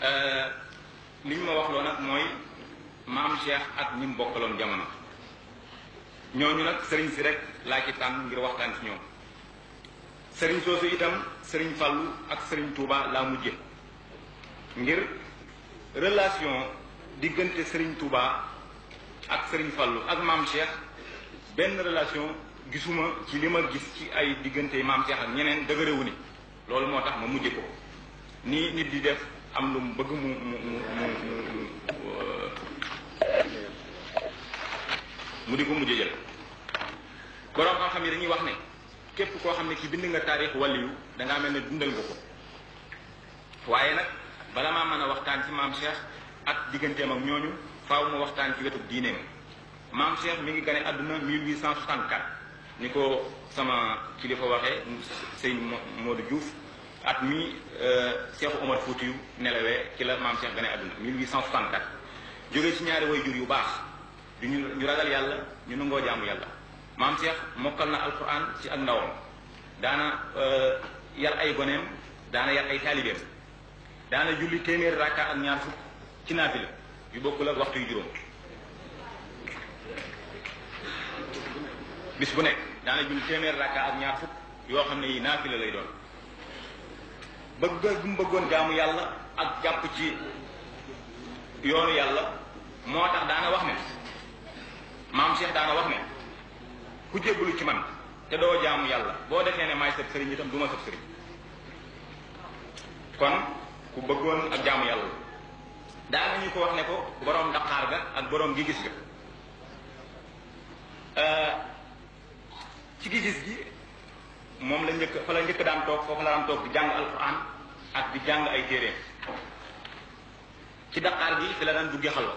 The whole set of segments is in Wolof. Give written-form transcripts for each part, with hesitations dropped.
li ñu ma wax loo nag mooy maam Cheikh ak ñi mu bokkaloon jamono ñooñu nag sëriñ si rek laa ci tànn ngir waxtaan ci ñoom sëriñ soosu itam sëriñ Fallou ak sëriñ Touba laa mujje ngir relation diggante sëriñ Touba ak sëriñ Fallou ak maam Cheikh benn relation gisuma ci li ma gis ci ay diggante maam Cheikh ak ñeneen dëgërewu ni loolu moo tax ma mujje ko nii nit di def am lu mu bëgg mu di ko mujj jël borom xam-xam yi dañuy wax ne képp koo xam ne ki bind nga taarix waliyu dangaa mel ne dundal nga ko waaye nag bala maa mën a waxtaan ci maam Cheikh ak digganteem ak ñooñu faaw ma waxtaan ci wetu diineem maam Cheikh mi ngi gane àdduna 1864 ni ko sama kilifa waxee sëñ Modou Diouf at mi Cheikh Omar Foutiyou nelawee ci la maam Cheikh gane àdduna 1864 jógee ci ñaari way jur yu baax du ñu ragal yàlla ñu nangoo jaamu yàlla maam Cheikh mokkal na alquran ci ak ndawam daana yar ay goneem daana yar ay taalibeem daana julli téeméeri rakka ak ñaar fukk ci naafila yu bokkul ak waxtu yu juróom bis bu nekk daana julli téeméeri rakka ak ñaar fukk yoo xam ne yi naafila lay doon bëgg bu mu bëggoon jaamu yàlla ak jàpp ci yoonu yàlla moo tax daana wax ne maam Cheikh daana wax ne ku jébbalu ci man te doo jaamu yàlla boo defee ne maay sëb sëriñ itam du ma sëb sëriñ kon ku bëggoon ak jaamu yàlla daana ñu ko wax ne ko boroom daqaar ga ak boroom gi gis ga ci gis gi moom la njëkk fa la njëkk daan toog foofu la daan toog di jàng alquran ak di jàng ay téeréem ci daqaar gi fi la daan dugge xalwa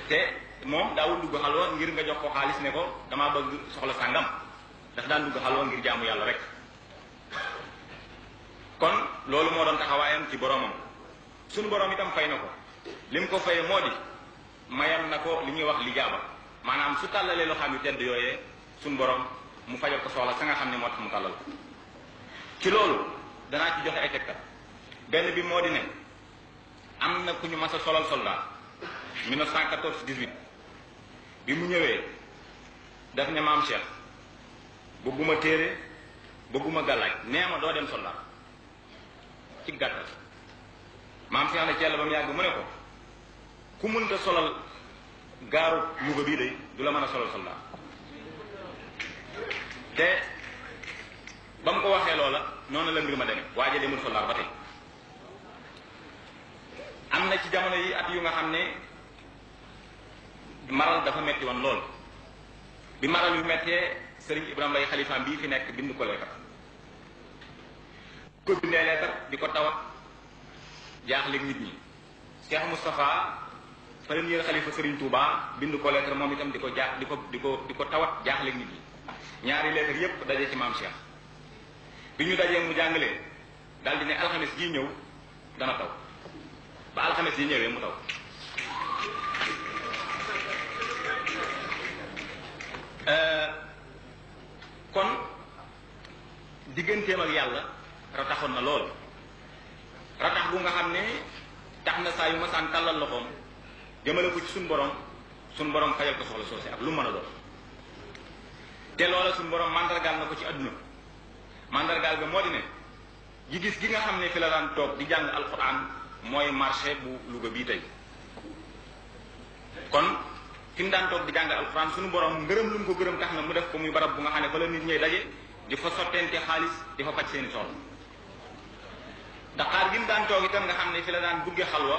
te moom daawul dugg xalwa ngir nga jox ko xaalis ne ko damaa bëgg soxla sàngam daf daan dugg xalwa ngir jaamu yàlla rek kon loolu moo doon taxawaayam ci boromam suñu borom itam fay na ko li mu ko fayee moo di mayam na ko li ñuy wax lijaaba maanaam su tàllalee loo xam yu tedd yooyee suñu borom mu fajal ko soxla sa nga xam ne moo tax mu tàllal ko ci loolu danaa ci joxe ay tegtal benn bi moo di ne am na ku ñu mas a solal soldat 1914 18 bi mu ñëwee daf ne maam Cheikh bëgguma téere bëgguma gàllaaj nee ma doo dem soldat ci gàttal maam Cheikh ne Thiel ba mu yàgg mu ne ko ku mënta solal gaaru Louga bii day du la mën a solal soldat te ba mu ko waxee loola noonu la mbir ma demee waaye demul soldat ba tey am na ci jamono yi at yu nga xam ne maral dafa metti woon lool bi maral yu mettee Serigne Ibrahima Lay xalifaam bii fi nekk bind ko leetar ko bindee leetar di ko tawat jaaxleeg nit ñi Cheikh Moustapha premier xalifa Serigne Touba bind ko leetar moom itam di ko jaax di ko tawat jaaxleeg nit ñi ñaari leetar yépp daje ci maam Cheikh bi ñu dajee mu jàngalee daal di ne alxames ji ñëw dana taw ba alxames yi ñëwee mu taw kon digganteem ak yàlla rataxoon na lool ratax bu nga xam ne tax na saa yu ma saan tàllal loxoom jëmale ko ci suñu borom fajal ko soxla soosé ak lu mën a doon te loola suñu borom mandargaal na ko ci àdduna mandargaal ga moo di ne ji gis gi nga xam ne fi la daan toog di jàng alquran mooy marché bu Louga bii tey kon fi mu daan toog di jàng alquran suñu borom ngërëm lu mu ko gërëm tax na mu def ko muy barab bu nga xam ne fa la nit ñay daje di fa sottente xaalis di fa faj seeni soxla daqaar gi mu daan toog itam nga xam ne fi la daan dugge xalwa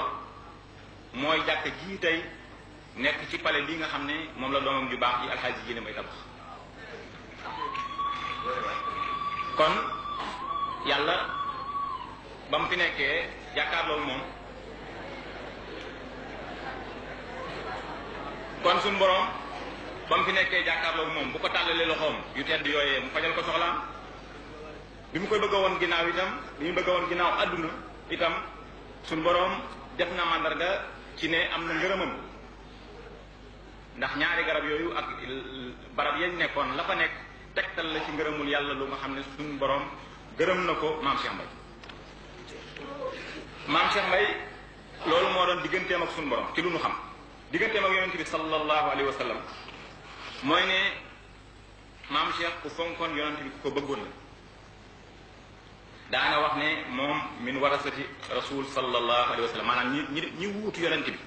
mooy jàkk ji tey nekk ci palais bii nga xam ne moom la doomam ju baax yi alxaaji ji ne may tabax kon yàlla ba mu fi nekkee jàkkaarloo moom kon suñu borom ba mu fi nekkee jàkkaarloo moom bu ko tàllalee loxoom yu tedd yooyee mu fajal ko soxlaam bi mu koy bëgg a woon ginnaaw itam bi mu bëgg a woon ginnaaw àdduna itam suñu borom def na màndarga ci ne am na ngërëmam ndax ñaari garab yooyu ak barab yañ nekkoon la fa nekk tegtal la ci ngërëmul yàlla lu nga xam ne suñu borom gërëm na ko maam Cheikh Mbaye maam Cheikh Mbaye loolu moo doon digganteem ak suñu borom ci lu nu xam digganteem ak yonent bi sallallahu alayhi wa sallam mooy ne maam Cheikh ku fonkoon yonent bi ku ko bëggoon la daana wax ne moom min warasati rasul sallallahu alayhi wa sallam maanaam ñi wuutu yonent bi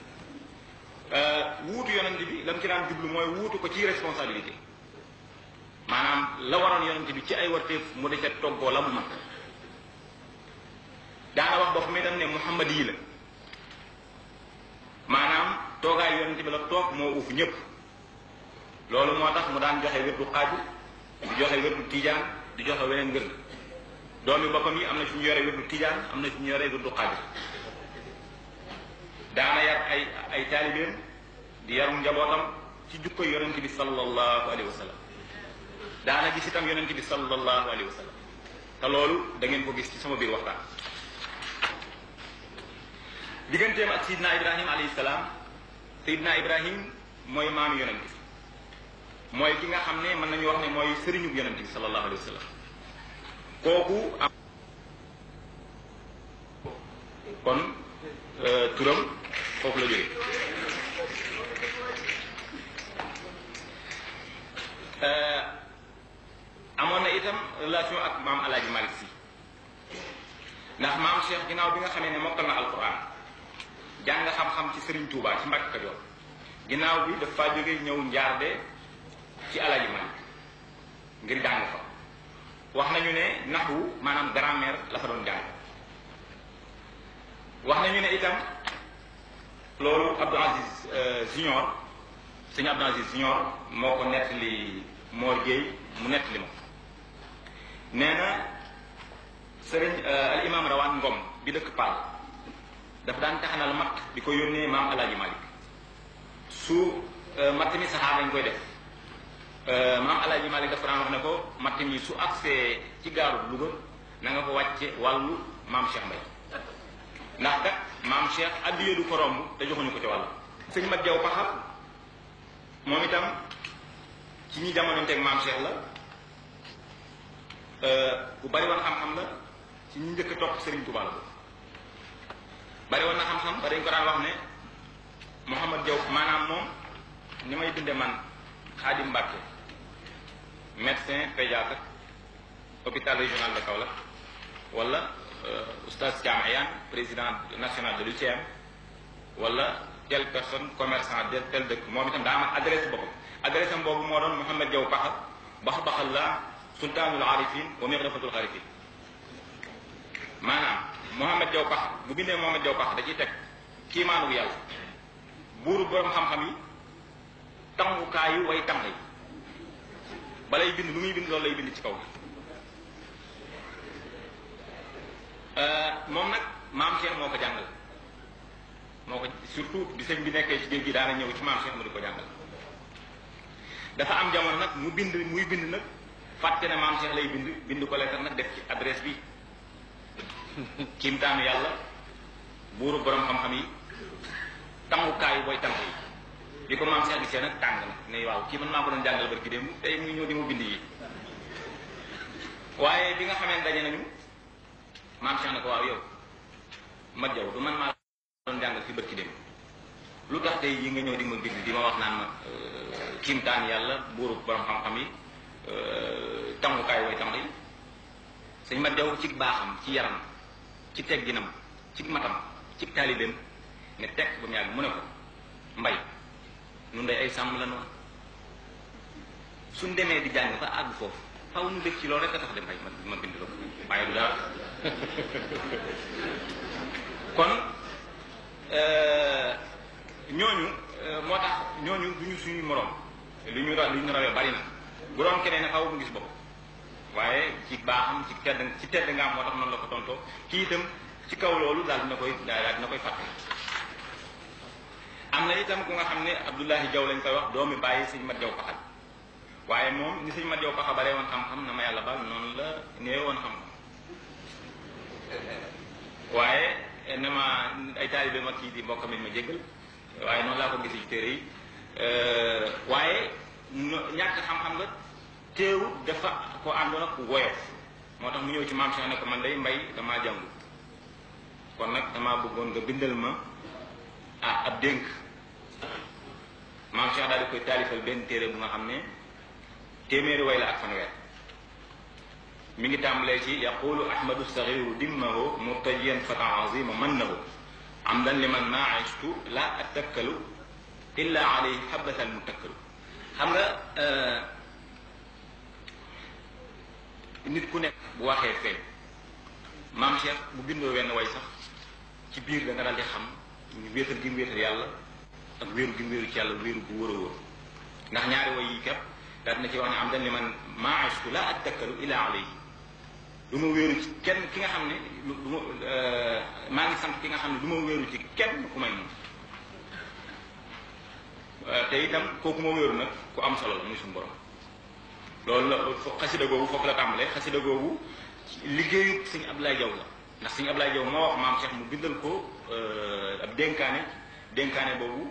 wuutu yonent bi lam ci daan jublu mooy wuutu ko ci responsabilité maanaam la waroon yonent bi ci ay warteef mu de ca toggoo la mu mën daana wax ba fu muy dem ne muhammad yi la maanaam toogaay yonent bi la toog moo uuf ñëpp loolu moo tax mu daan joxe wérdu xaaju di joxe wérdu tijaan di joxe weneen wérdu doomi boppam yi am na ci ñu yore wérdu tijaan am na ci ñu yore wérdu xaaju daana yar ay taalibeem di yarum njabootam ci jukko yonent bi sallallahu alayhi wa sallam daana gis itam yonent bi sallallahu alayhi wa sallam te loolu da ngeen ko gis ci sama biir waxtaan digganteem ak Seydina Ibrahim alayhi salaam Seydina Ibrahim mooy maami yonent bi mooy ki nga xam ne mën nañu wax ne mooy sëriñub yonent bi sallallahu alayhi wa sallam kooku am kon turam foofu la jógee amoon na itam relation ak maam Alaaji Malick Sy ndax maam Cheikh ginnaaw bi nga xamee ne mokkal na alquran jàng xam-xam ci Serigne Touba ci Mbàkke Kajoor ginnaaw bi dafa jóge ñëw njaarde ci Alaaji Malick ngir jàng fa wax nañu ne naxwu maanaam grammaire la fa doon jàng wax nañu ne itam loolu Abdou Aziz Junior sëñ Abdou Aziz Junior moo ko nettali Mor Gueye mu nettali ma nee na sëriñ al imam Rawaan Ngom bi dëkk Paal dafa daan taxanal matt di ko yónnee maam Alaaji Malick su matt mi saxaar lañ koy def maam Alaaji Malick dafa daan wax ne ko matt mi su agsee ci gaaru Louga na nga ko wàcce wàllu maam Cheikh Mbaye ndax kat maam Cheikh addiye du ko romb te joxuñu ko ci wàll sëñ Mat Jaw Paxa moom itam ci ñi jamononteeg maam Cheikh la bu bari woon xam-xam la ci ñi njëkk a topp Serigne Touba la bari woon na xam-xam ba dañ ko daan wax ne Mouhamad Jaw maanaam moom ni may binde man Xaadim Mbàkke médecin pédiatre hôpital régional de Kaolack wala oustaz Thiam Ayane président national de l'UCM wala telle personne commerçant de tel dëkk moom itam daa am adresse boppam adresse am boobu moo doon Mouhamad Jaw Paxa baxal la sultaanul arifin wa mighrafatul xarifin maanaam Mouhamad Jaw Paxa bu bindee Mouhamad Jaw Paxa da ciy teg kiimaanu yàlla buuru borom xam-xam yi tàngukaayu way tàng yi balay bind lu muy bind loolu lay bind ci kaw moom nag maam Cheikh moo ko jàngal moo ko surtout bi sëñ bi nekkee ci géej gi daana ñëw ci maam Cheikh mu di ko jàngal dafa am jamono nag muy bind nag fàtte ne maam Cheikh lay bind ko lettre nag def ci adresse bi kiimtaanu yàlla buuru borom xam-xam yi tàngukaayu booy tàng yi bi ko maam Cheikh gisee nag tàng na ne waaw kii man maa ko doon jàngal barki démb tey muy ñëw di mu bind yi waaye bi nga xamee daje nañu maam Cheikh ne ko waaw yow Mat Jaw du man maa doon jàngal fi barki démb lu tax tey yi nga ñëw di ma bind di ma wax naan ma kiimtaan yàlla buuru borom xam-xam yi tàngukaay way tàng yi sëñ Mat Jaw ci baaxam ci yaram ci tegginam ci matam ci taalibeem ne teg ba mu yàgg mu ne ko Mbay nun day ay sàmm la noonu suñ demee di jàng fa àgg foofu faw nu dëkk ci loolu rek a tax de Mbay ma bind la ko waaye du dara kon ñooñu moo tax ñooñu du ñu suñuy moroom lu ñu rawee bari na bu doon keneen ne xaw mu gis bopp waaye ci baaxam ci tedd nga am moo tax noonu la ko tontoo kii itam ci kaw loolu daal dina koy fàtte am na itam ku nga xam ne Abdoulahi Jaw lañ koy wax doomi bàyyi sëñ Mat Jaw Paxa waaye moom ni sëñ Mat Jaw Paxa baree woon xam-xam na ma yàlla baal noonu la néew woon xam-xam waaye ne ma ay taalibe ma kii di mbokk mi ma jéggal waaye noonu laa ko gis ci téere yi waaye ñàkk xam-xam nga teewu dafa ko àndoon ak woyof moo tax mu ñëw ci maam Cheikh ne ko man day Mbay damaa jàngu kon nag damaa bëggoon nga bindal ma ab dénk. maam Cheikh daal di koy taalifal benn téere bu nga xam ne téeméeri way la ak fanweer mi ngi tàmbalee ci yaqulu ahmadu sagiru dimmahu murtajiyan fatan azima mannahu amdan liman ma ashtu la attakkalu illa alayhi xabatal mutakkalu. xam nga nit ku nekk bu waxee feeñ maam Cheikh bu bindoo wenn way sax ci biir da nga daal di xam ñu wéetal gi mu wéetal yàlla ak wéeru gi mu wéeru ci yàlla wéeru bu wóor a wóor ndax ñaari way yi képp daal dina ci wax ne am dañ li man maa ashku la attakkalu ila alayhi du ma wéeru ci kenn ki nga xam ne du ma maa ngi sant ki nga xam ne du ma wéeru ci kenn ku may moom te itam kooku ma wéeru nag ku am solo la muy suñu borom. loolu la xasida googu foofu la tàmbalee xasida googu liggéeyu sëñ Abdoulaye Diaw la ndax sëñ Abdoulaye Diaw moo wax maam Cheikh mu bindal ko ab dénkaane boobu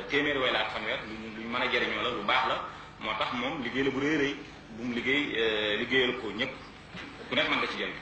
téeméeri way la ak fanweer luñ mën a jëriñoo la lu baax la moo tax moom liggéey la bu rëy rëy bu mu liggéeyal ko ñëpp ku nekk mën nga ci jëriñ.